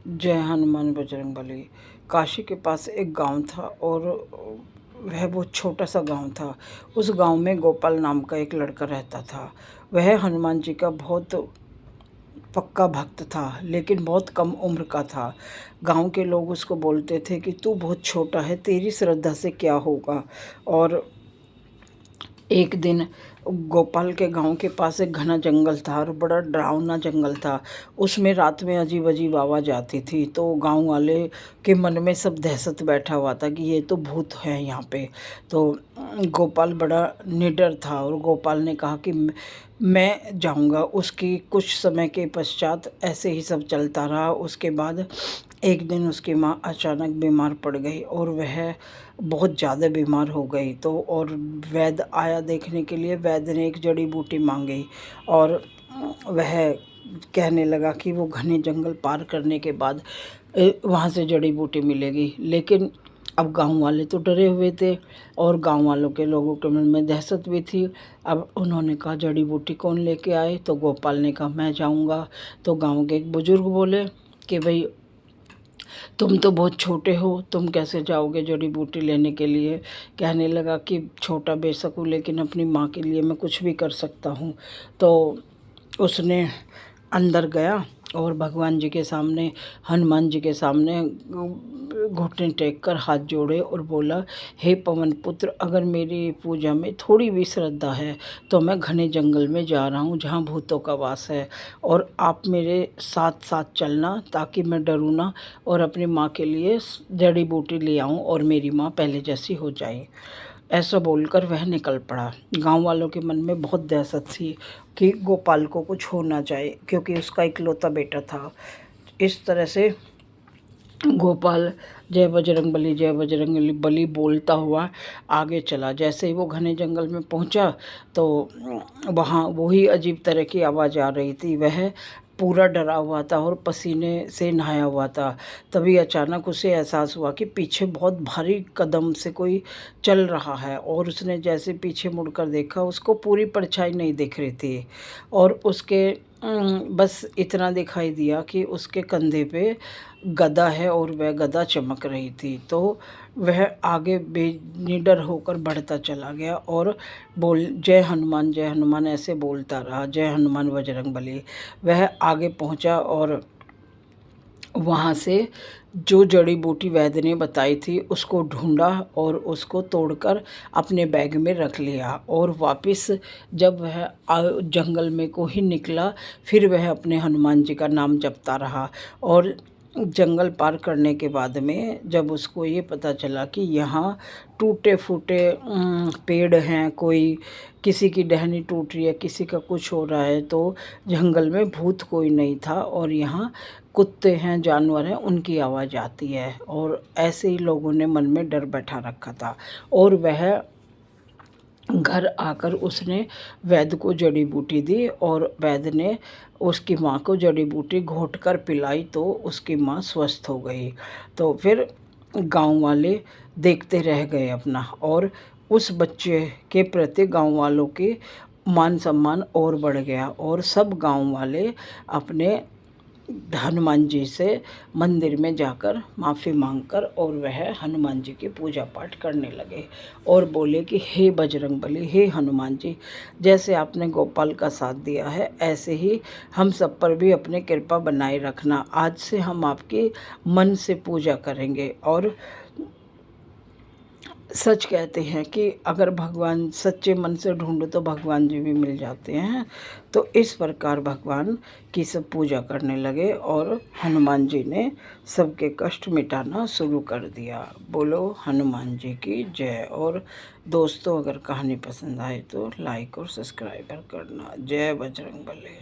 जय हनुमान बजरंगबली। काशी के पास एक गांव था और वह बहुत छोटा सा गांव था। उस गांव में गोपाल नाम का एक लड़का रहता था। वह हनुमान जी का बहुत पक्का भक्त था, लेकिन बहुत कम उम्र का था। गांव के लोग उसको बोलते थे कि तू बहुत छोटा है, तेरी श्रद्धा से क्या होगा। और एक दिन गोपाल के गांव के पास एक घना जंगल था और बड़ा डरावना जंगल था। उसमें रात में अजीब अजीब आवाज़ आती थी, तो गांव वाले के मन में सब दहशत बैठा हुआ था कि ये तो भूत है यहाँ पे। तो गोपाल बड़ा निडर था और गोपाल ने कहा कि मैं जाऊंगा। उसकी कुछ समय के पश्चात ऐसे ही सब चलता रहा। उसके बाद एक दिन उसकी माँ अचानक बीमार पड़ गई और वह बहुत ज़्यादा बीमार हो गई। तो और वैद्य आया देखने के लिए। वैद्य ने एक जड़ी बूटी मांगी और वह कहने लगा कि वो घने जंगल पार करने के बाद वहाँ से जड़ी बूटी मिलेगी। लेकिन अब गांव वाले तो डरे हुए थे और गांव वालों के लोगों के मन में दहशत भी थी। अब उन्होंने कहा जड़ी बूटी कौन लेके आए, तो गोपाल ने कहा मैं जाऊंगा। तो गांव के एक बुजुर्ग बोले कि भाई तुम तो बहुत छोटे हो, तुम कैसे जाओगे जड़ी बूटी लेने के लिए। कहने लगा कि छोटा बेशक हूँ, लेकिन अपनी माँ के लिए मैं कुछ भी कर सकता हूँ। तो उसने अंदर गया और भगवान जी के सामने, हनुमान जी के सामने घुटने टेक कर हाथ जोड़े और बोला, हे पवन पुत्र, अगर मेरी पूजा में थोड़ी भी श्रद्धा है तो मैं घने जंगल में जा रहा हूँ जहाँ भूतों का वास है, और आप मेरे साथ साथ चलना ताकि मैं डरूँ ना और अपनी माँ के लिए जड़ी बूटी ले आऊँ और मेरी माँ पहले जैसी हो जाए। ऐसा बोलकर वह निकल पड़ा। गांव वालों के मन में बहुत दहशत थी कि गोपाल को कुछ हो ना जाए, क्योंकि उसका इकलौता बेटा था। इस तरह से गोपाल जय बजरंग बली बोलता हुआ आगे चला। जैसे ही वो घने जंगल में पहुंचा तो वहाँ वही अजीब तरह की आवाज़ आ रही थी। वह पूरा डरा हुआ था और पसीने से नहाया हुआ था। तभी अचानक उसे एहसास हुआ कि पीछे बहुत भारी कदम से कोई चल रहा है, और उसने जैसे पीछे मुड़कर देखा, उसको पूरी परछाई नहीं दिख रही थी और उसके बस इतना दिखाई दिया कि उसके कंधे पे गदा है और वह गदा चमक रही थी। तो वह आगे बेनिडर होकर बढ़ता चला गया और जय हनुमान ऐसे बोलता रहा, जय हनुमान बजरंगबली। वह आगे पहुंचा और वहाँ से जो जड़ी बूटी वैद्य ने बताई थी उसको ढूंढा और उसको तोड़कर अपने बैग में रख लिया। और वापस जब वह जंगल में को ही निकला, फिर वह अपने हनुमान जी का नाम जपता रहा। और जंगल पार करने के बाद में जब उसको ये पता चला कि यहाँ टूटे फूटे पेड़ हैं, कोई किसी की टहनी टूट रही है, किसी का कुछ हो रहा है, तो जंगल में भूत कोई नहीं था और यहाँ कुत्ते हैं, जानवर हैं, उनकी आवाज़ आती है। और ऐसे ही लोगों ने मन में डर बैठा रखा था। और वह घर आकर उसने वैद्य को जड़ी बूटी दी और वैद्य ने उसकी माँ को जड़ी बूटी घोट कर पिलाई, तो उसकी माँ स्वस्थ हो गई। तो फिर गांव वाले देखते रह गए अपना, और उस बच्चे के प्रति गांव वालों के मान सम्मान और बढ़ गया और सब गांव वाले अपने हनुमान जी से मंदिर में जाकर माफ़ी मांगकर और वह हनुमान जी की पूजा पाठ करने लगे और बोले कि हे बजरंगबली, हे हनुमान जी, जैसे आपने गोपाल का साथ दिया है ऐसे ही हम सब पर भी अपने कृपा बनाए रखना। आज से हम आपकी मन से पूजा करेंगे। और सच कहते हैं कि अगर भगवान सच्चे मन से ढूंढो तो भगवान जी भी मिल जाते हैं। तो इस प्रकार भगवान की सब पूजा करने लगे और हनुमान जी ने सबके कष्ट मिटाना शुरू कर दिया। बोलो हनुमान जी की जय। और दोस्तों, अगर कहानी पसंद आए तो लाइक और सब्सक्राइब करना। जय बजरंगबली।